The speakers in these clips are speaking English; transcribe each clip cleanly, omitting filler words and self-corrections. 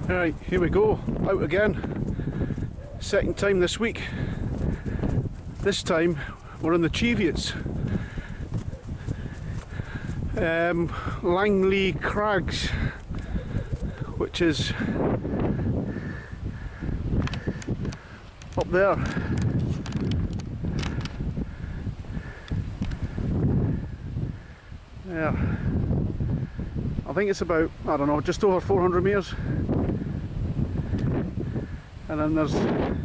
Right, here we go, out again. Second time this week. This time we're in the Cheviots. Langley Crags, which is up there. Yeah, I think it's about, I don't know, just over 400 metres. And then there's another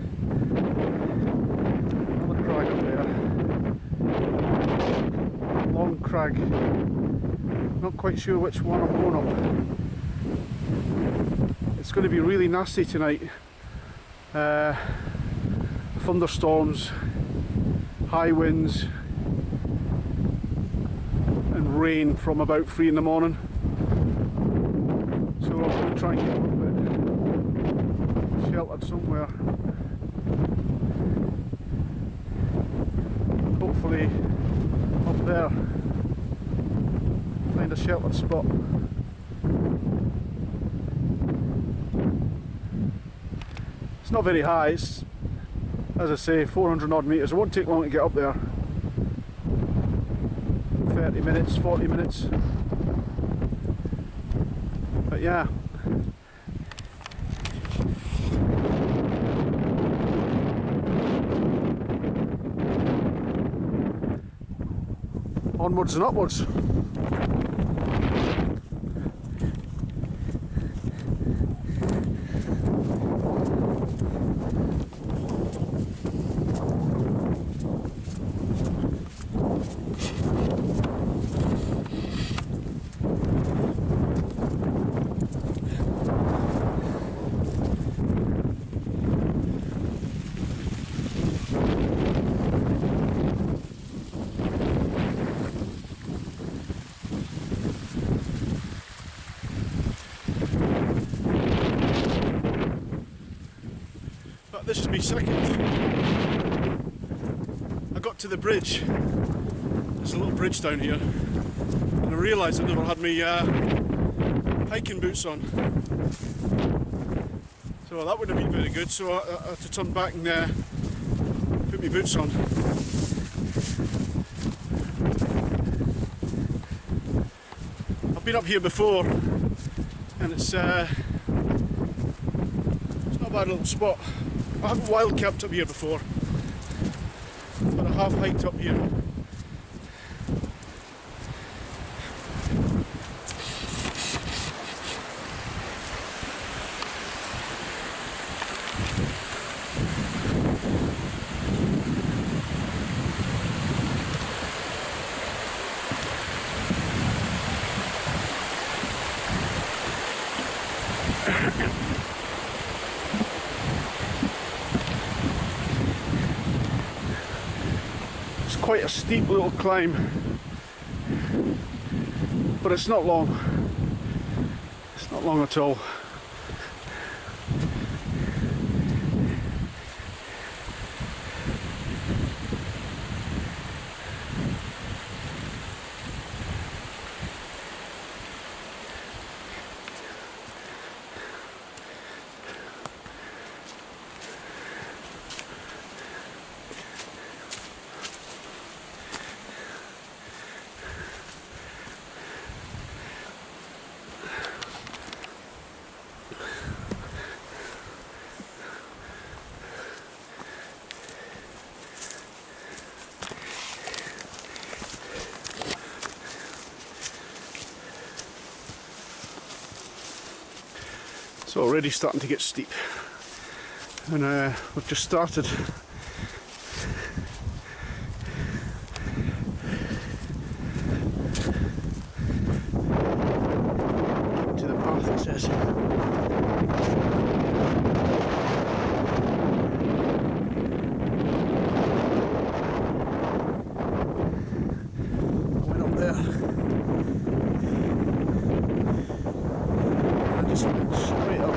crag up there. Long crag. Not quite sure which one I'm going up. It's going to be really nasty tonight. Thunderstorms, high winds and rain from about 3 in the morning. So I'm going to try and get a little bit sheltered somewhere. Hopefully up there, find a sheltered spot. It's not very high, it's, as I say, 400 odd metres. It won't take long to get up there. 30 minutes, 40 minutes. But yeah. Onwards and upwards. This is my second. I got to the bridge. There's a little bridge down here, and I realised I never had my hiking boots on. So that wouldn't have been very good. So I had to turn back and put my boots on. I've been up here before, and it's not a bad little spot. I haven't wild camped up here before, but I have hiked up here. Quite a steep little climb, but it's not long. It's not long at all. It's already starting to get steep, and we've just started. Keep to the path, it says. I went up there. I just went straight up.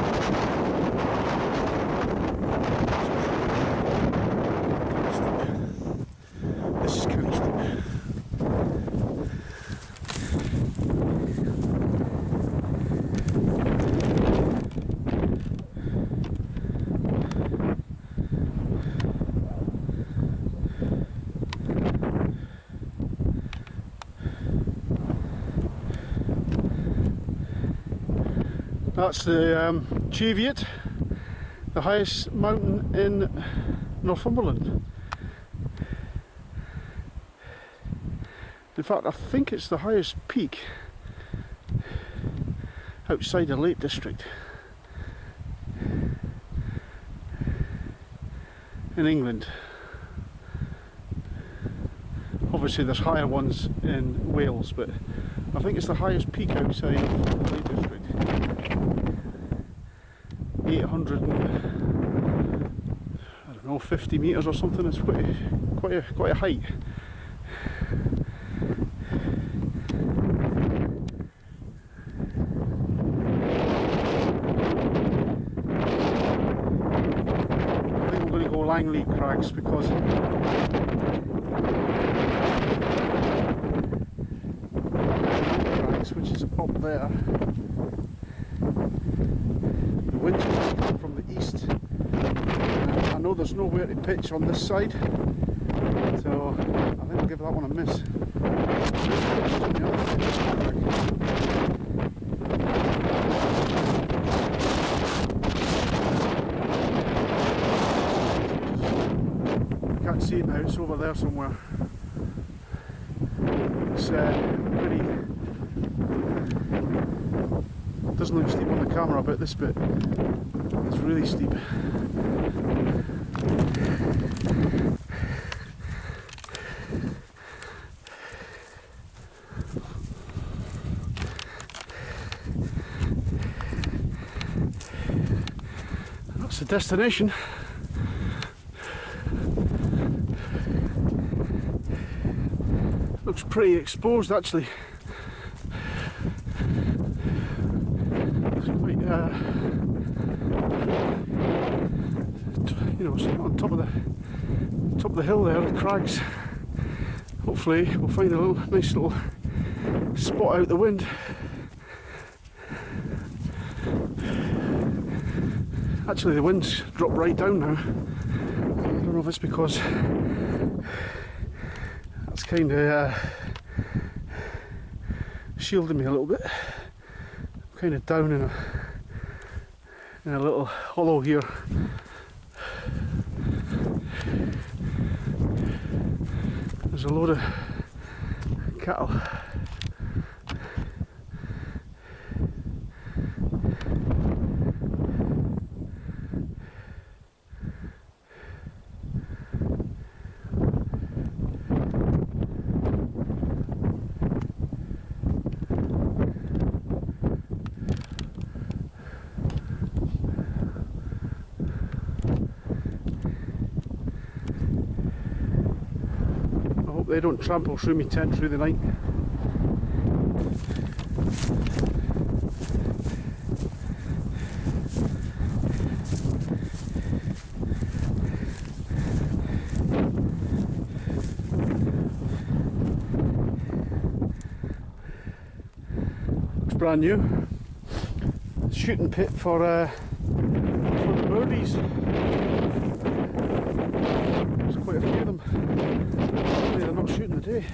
That's the Cheviot, the highest mountain in Northumberland. In fact, I think it's the highest peak outside the Lake District in England. Obviously there's higher ones in Wales, but I think it's the highest peak outside of the Lake District. 800 and, I don't know, 50 metres or something. It's quite a height. I think we're going to go Langley Crags because which is up there. The wind's coming from the east. I know there's nowhere to pitch on this side, so I think I'll give that one a miss. I can't see it now, it's over there somewhere. It's pretty. Doesn't look steep on the camera, but this bit is really steep. That's the destination. Looks pretty exposed actually. You know, it's on top of the hill there, the crags. Hopefully we'll find a nice little spot out the wind. Actually the wind's dropped right down now. I don't know if it's because that's kind of shielding me a little bit. I'm kind of down in a little hollow here. There's a load of cattle. They don't trample through my tent through the night. Looks brand new. Shooting pit for the birdies. There's quite a few of them. They're not shooting today.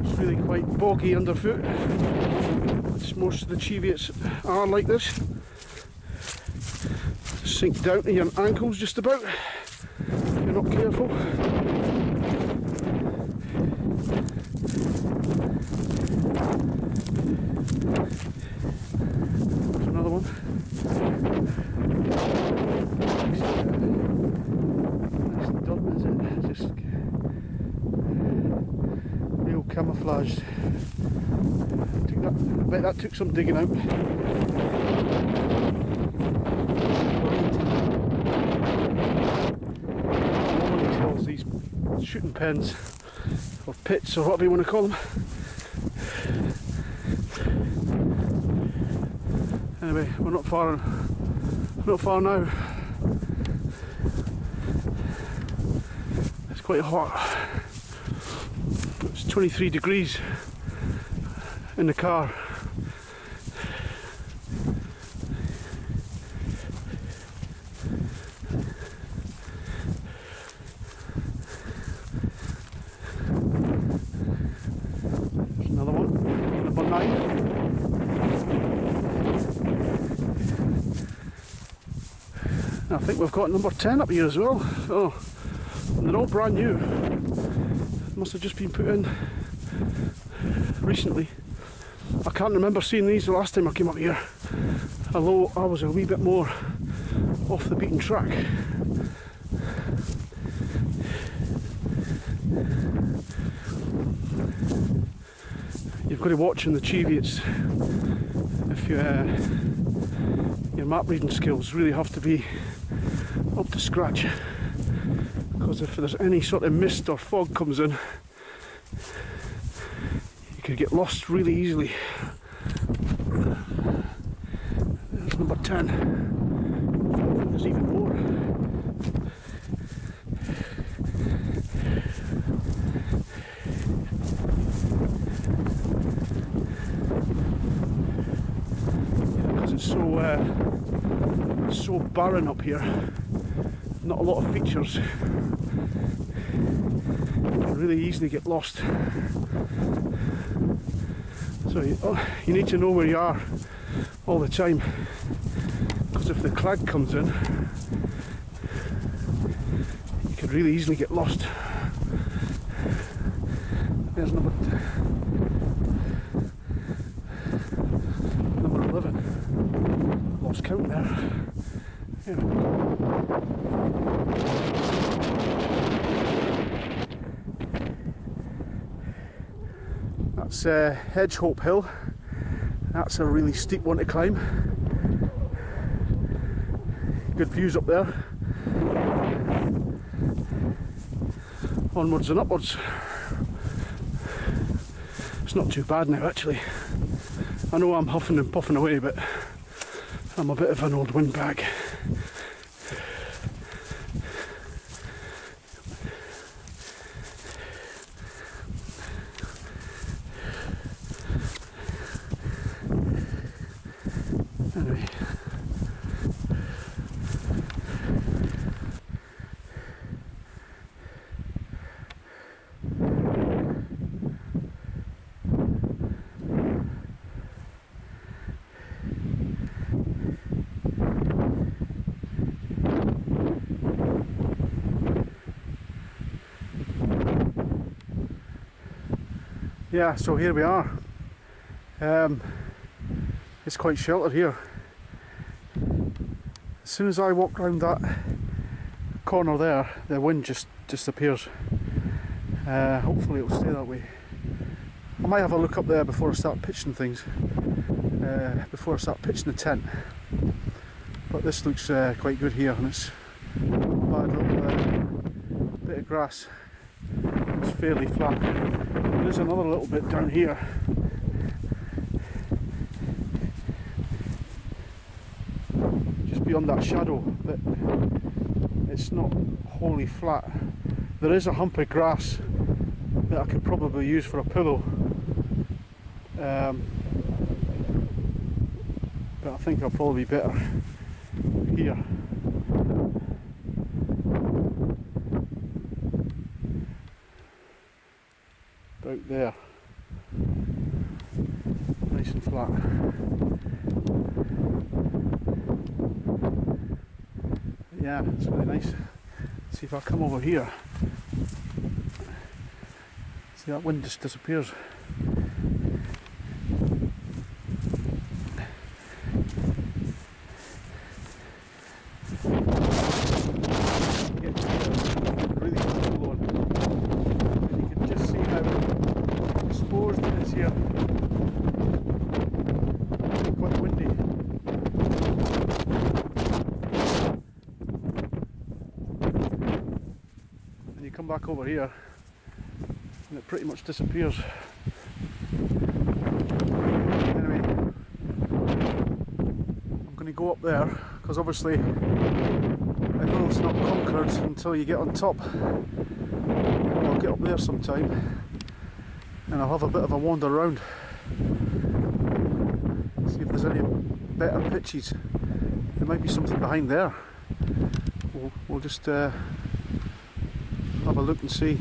It's really quite boggy underfoot, which most of the Cheviots are like this. Sink down to your ankles just about if you're not careful. There's another one. Nice and done, is it? Just real camouflaged. I bet that took some digging out. These shooting pens or pits or whatever you want to call them. Anyway, we're not far now. It's quite hot. It's 23 degrees in the car. I think we've got number 10 up here as well. Oh, and they're all brand new. Must have just been put in recently. I can't remember seeing these the last time I came up here, although I was a wee bit more off the beaten track. You've got to watch in the Cheviots if your map reading skills really have to be up to scratch, because if there's any sort of mist or fog comes in, you could get lost really easily. There's number 10. I think there's even more. Because it's so barren up here, not a lot of features. You can really easily get lost. So you need to know where you are all the time, because if the crag comes in, you could really easily get lost. There's number 11. Lost count there. There we go. That's Hedgehope Hill. That's a really steep one to climb. Good views up there. Onwards and upwards. It's not too bad now actually. I know I'm huffing and puffing away, but I'm a bit of an old windbag. Anyway. Yeah, so here we are. It's quite sheltered here. As soon as I walk round that corner there, the wind just disappears. Hopefully it'll stay that way. I might have a look up there before I start pitching things, before I start pitching the tent. But this looks quite good here, and it's not a bad little bit of grass. It's fairly flat. There's another little bit down here. Just beyond that shadow, but it's not wholly flat. There is a hump of grass that I could probably use for a pillow. But I think I'll probably be better here. About there. Nice and flat. Yeah, it's really nice. Let's see if I come over here. See, that wind just disappears. Here. Quite windy. And you come back over here and it pretty much disappears. Anyway, I'm going to go up there because obviously the hill's not conquered until you get on top. I'll get up there sometime and I'll have a bit of a wander around, see if there's any better pitches. There might be something behind there. We'll just have a look and see.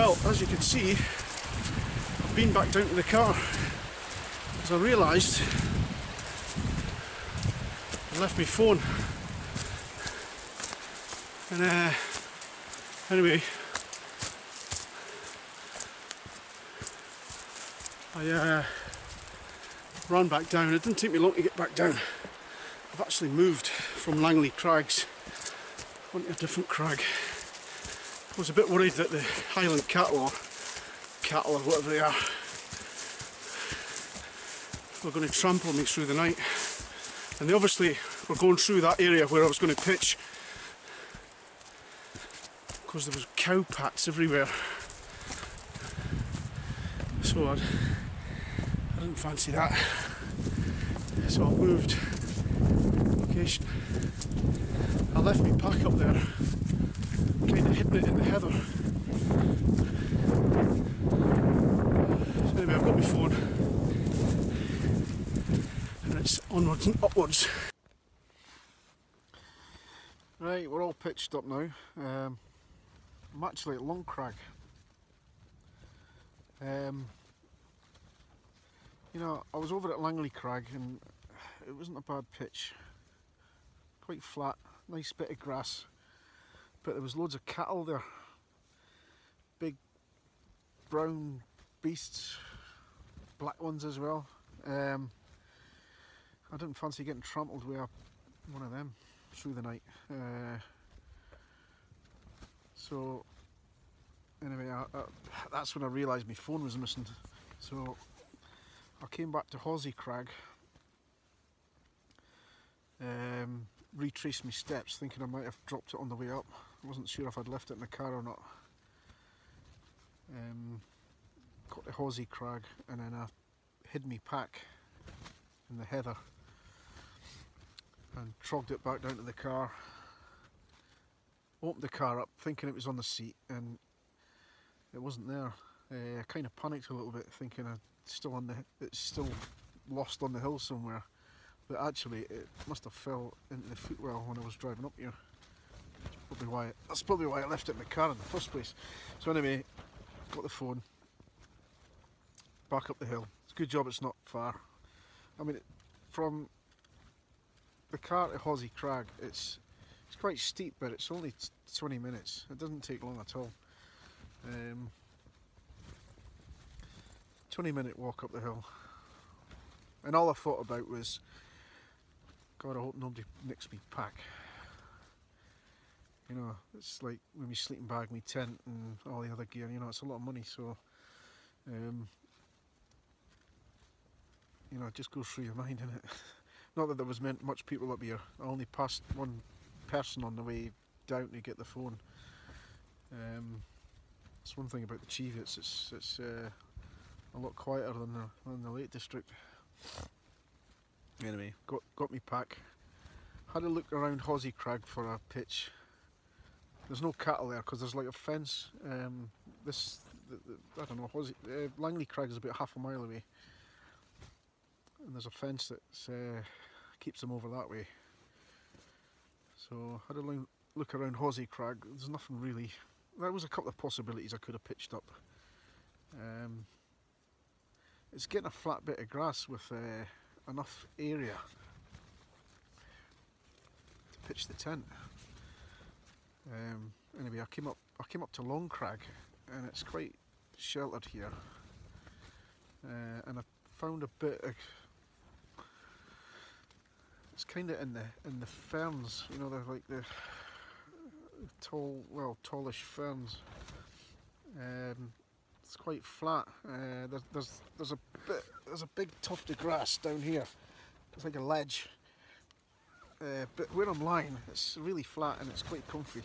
Well, as you can see, I've been back down to the car because I realised I left my phone. And anyway, I ran back down. It didn't take me long to get back down. I've actually moved from Langley Crags onto a different crag. I was a bit worried that the Highland cattle or whatever they are were going to trample me through the night. And they obviously were going through that area where I was going to pitch, because there was cow pats everywhere. So I didn't fancy that. So I moved location. I left my pack up there, kind of hidden it in the heather. So anyway, I've got my phone and it's onwards and upwards. Right, we're all pitched up now. I'm actually at Long Crag. You know, I was over at Langley Crag and it wasn't a bad pitch. Quite flat, nice bit of grass, but there was loads of cattle there. Big brown beasts, black ones as well. I didn't fancy getting trampled with one of them through the night. So anyway, that's when I realised my phone was missing. So I came back to Hawsey Crag, retraced my steps, thinking I might have dropped it on the way up. I wasn't sure if I'd left it in the car or not. Got to Hawsey Crag and then I hid my pack in the heather and trogged it back down to the car. Opened the car up thinking it was on the seat and it wasn't there. I kind of panicked a little bit, thinking it's still lost on the hill somewhere. But actually it must have fell into the footwell when I was driving up here. That's probably why I left it in the car in the first place. So anyway, got the phone, back up the hill. It's a good job it's not far. I mean, from the car to Hawsey Crag, it's quite steep, but it's only 20 minutes. It doesn't take long at all. 20-minute walk up the hill. And all I thought about was, God, I hope nobody nicks me pack. You know, it's like with my sleeping bag, my tent and all the other gear, you know, it's a lot of money, so you know, it just goes through your mind, innit? Not that there was much people up here. I only passed one person on the way down to get the phone. That's one thing about the Cheviots, it's a lot quieter than the Lake District. Anyway, got me pack. Had a look around Hawsey Crag for a pitch. There's no cattle there because there's like a fence. I don't know, Langley Crag is about half a mile away, and there's a fence that keeps them over that way. So had a look around Hawsey Crag. There's nothing really. There was a couple of possibilities I could have pitched up. It's getting a flat bit of grass with enough area to pitch the tent. Anyway, I came up to Long Crag, and it's quite sheltered here. And I found a bit of. It's kind of in the ferns, you know, they're like the tallish ferns. It's quite flat. There's a big tuft of grass down here. It's like a ledge. But where I'm lying, it's really flat and it's quite comfy.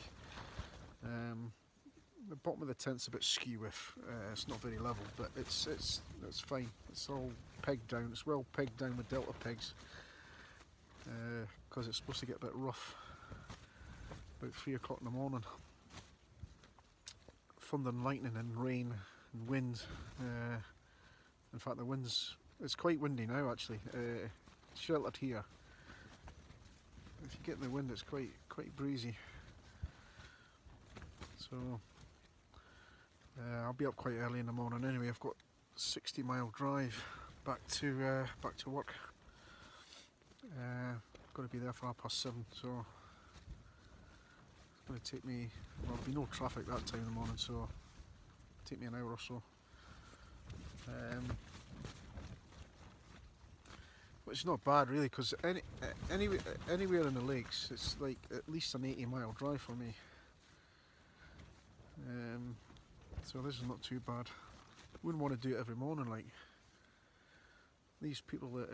The bottom of the tent's a bit skew-with. It's not very level, but it's fine. It's all pegged down. It's well pegged down with delta pegs. Because it's supposed to get a bit rough about 3 o'clock in the morning. Thunder and lightning and rain and wind. In fact, it's quite windy now actually. It's sheltered here. If you get in the wind, it's quite breezy. So I'll be up quite early in the morning anyway. I've got a 60-mile drive back to work. Got to be there for 7:30, so it's going to take me, well, there'll be no traffic that time in the morning, so it'll take me an hour or so. Which is not bad really, because anywhere in the lakes it's like at least an 80-mile drive for me. So this is not too bad. Wouldn't want to do it every morning like these people that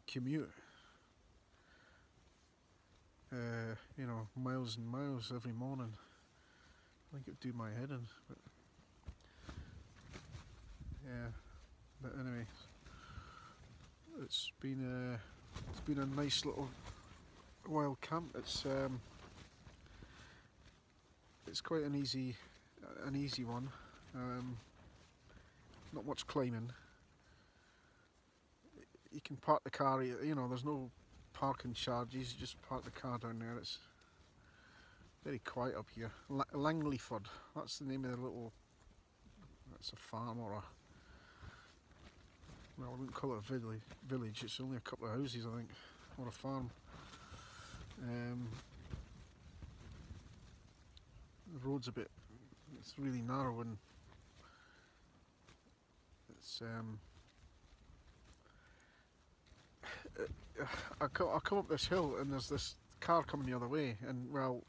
commute you know, miles and miles every morning. I think it would do my head in, but yeah. But anyway, it's been a nice little wild camp. It's quite an easy one. Not much climbing. You can park the car, you know, there's no parking charges, you just park the car down there. It's very quiet up here. Langleyford, that's the name of the little, that's a farm or a, well, I wouldn't call it a village, it's only a couple of houses I think, or a farm. The road's it's really narrow, and it's I come up this hill and there's this car coming the other way, and well,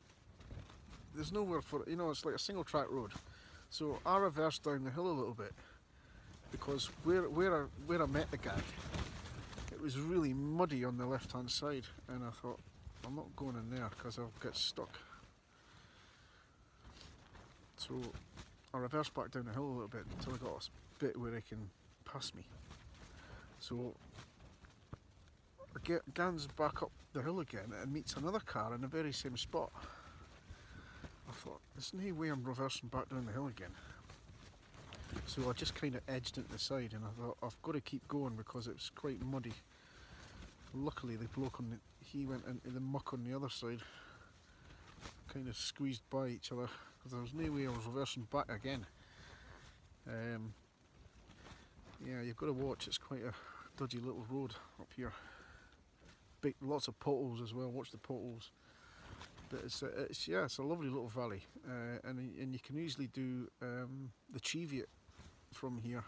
there's nowhere for it, you know, it's like a single track road. So I reversed down the hill a little bit, because where I met the guy, it was really muddy on the left hand side, and I thought, I'm not going in there because I'll get stuck. So I reversed back down the hill a little bit until I got a bit where he can pass me. So I gans back up the hill again and meets another car in the very same spot. I thought, there's no way I'm reversing back down the hill again. So I just kind of edged into the side, and I thought, I've got to keep going because it was quite muddy. Luckily the bloke he went into the muck on the other side. Kind of squeezed by each other, because there was no way I was reversing back again. Yeah, you've got to watch, it's quite a dodgy little road up here. Lots of potholes as well, watch the potholes. But it's a lovely little valley, and you can easily do the Cheviot from here.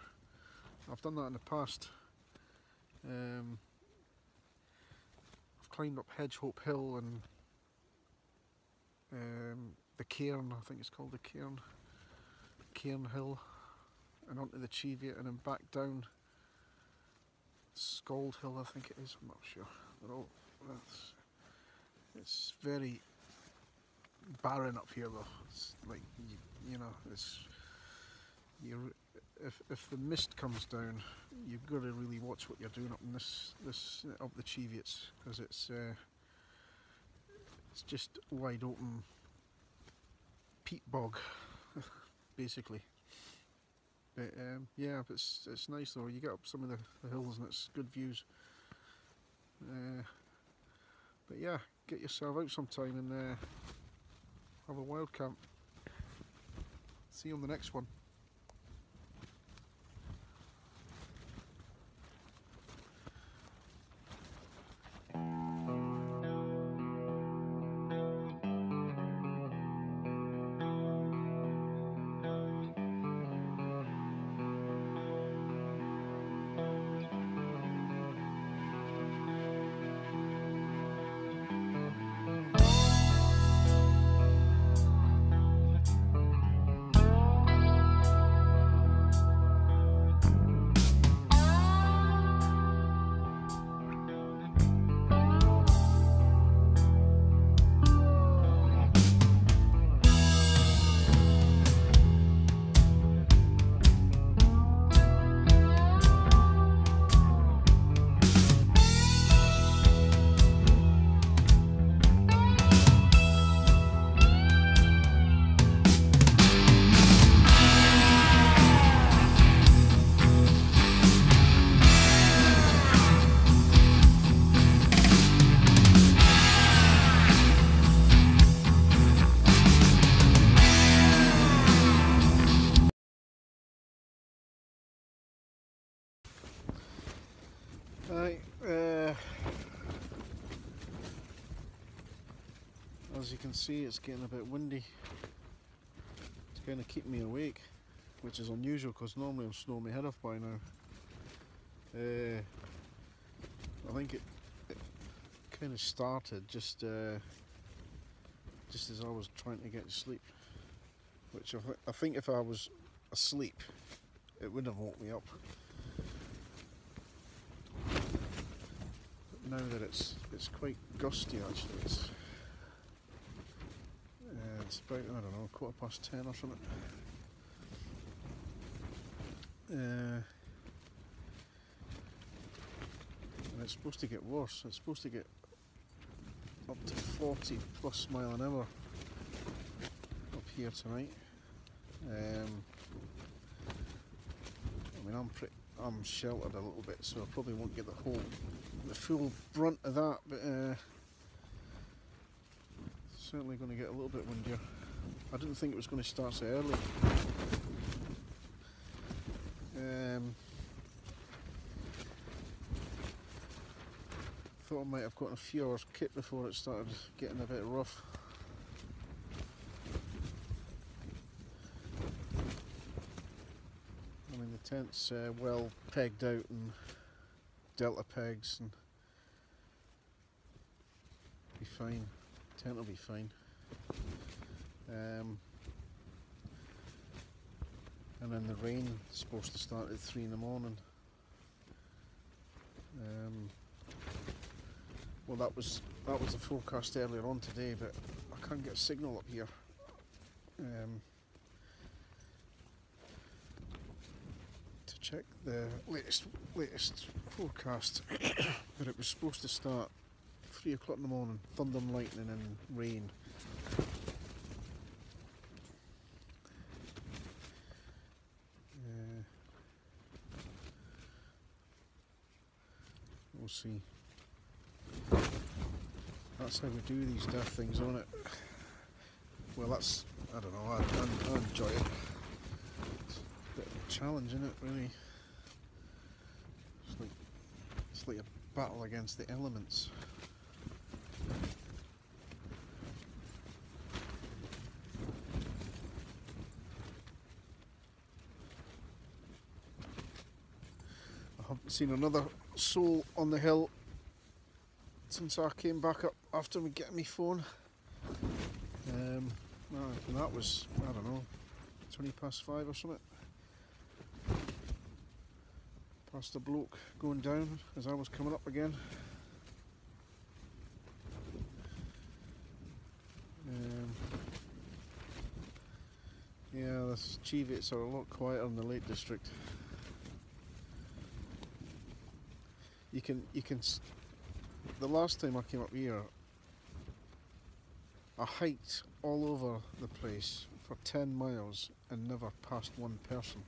I've done that in the past. I've climbed up Hedgehope Hill and the Cairn, I think it's called the Cairn Hill, and onto the Cheviot, and then back down Scald Hill, I think it is, I'm not sure. It's very barren up here though. It's like, you know, if the mist comes down, you've got to really watch what you're doing up in this up the Cheviots, because it's just wide open peat bog basically. But yeah, it's nice though. You get up some of the hills and it's good views. But yeah, get yourself out sometime and have a wild camp. See you on the next one. as you can see, it's getting a bit windy. It's kind of keeping me awake, which is unusual because normally I'm snowing my head off by now. I think it kind of started just as I was trying to get to sleep, which I think if I was asleep it wouldn't have woke me up. But now that it's quite gusty actually, it's about, I don't know, 10:15 or something. And it's supposed to get worse. It's supposed to get up to 40 plus mile an hour up here tonight. I mean, I'm sheltered a little bit, so I probably won't get the full brunt of that, but certainly going to get a little bit windier. I didn't think it was going to start so early. Thought I might have gotten a few hours kit before it started getting a bit rough. I mean, the tent's well pegged out and delta pegs, and be fine. The tent will be fine. And then the rain is supposed to start at 3 in the morning. Well, that was the forecast earlier on today, but I can't get a signal up here. To check the latest forecast, but it was supposed to start 3 o'clock in the morning, thunder and lightning and rain. We'll see. That's how we do these daft things, isn't it? Well, I don't know, I enjoy it. It's a bit of a challenge, isn't it, really? It's like a battle against the elements. I haven't seen another soul on the hill since I came back up after me getting my phone. And that was, I don't know, 5:20 or something. Past a bloke going down as I was coming up again. Yeah, the Cheviots are a lot quieter in the Lake District. You can. The last time I came up here, I hiked all over the place for 10 miles and never passed one person.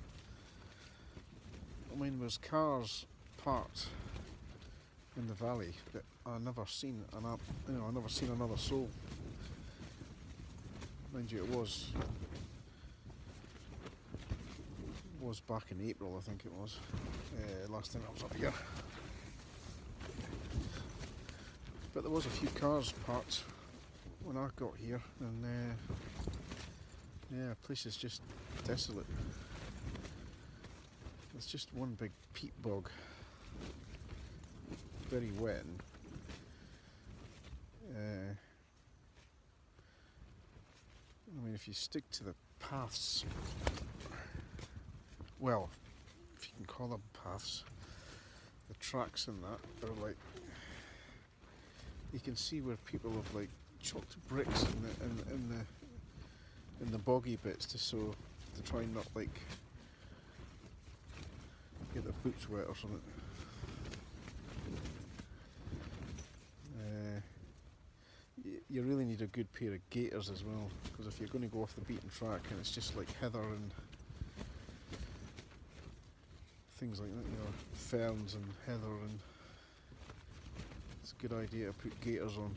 I mean, there was cars parked in the valley that I never seen, and I never seen another soul. Mind you, it was back in April, I think it was, last time I was up here. But there was a few cars parked when I got here, and yeah, the place is just desolate. It's just one big peat bog, very wet. And, I mean, if you stick to the paths, well, if you can call them paths, the tracks and that are like, you can see where people have like chucked bricks in the boggy bits to try and not like get their boots wet or something. You really need a good pair of gaiters as well, because if you're going to go off the beaten track and it's just like heather and things like that, ferns and heather, and it's a good idea to put gaiters on.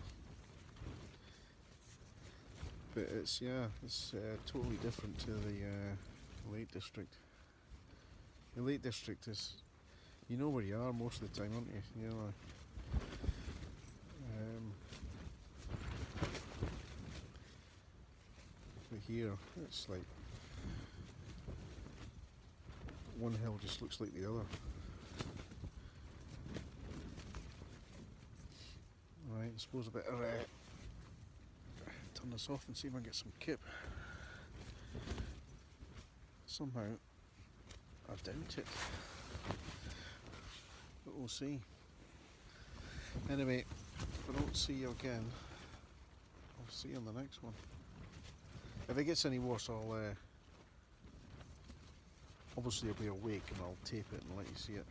But it's totally different to the Lake District. The Lake District is, you know where you are most of the time, aren't you? here, it's like one hill just looks like the other. Right, I suppose I better turn this off and see if I can get some kip. Somehow, I doubt it, but we'll see. Anyway, if I don't see you again, I'll see you on the next one. If it gets any worse, I'll obviously I'll be awake and I'll tape it and let you see it.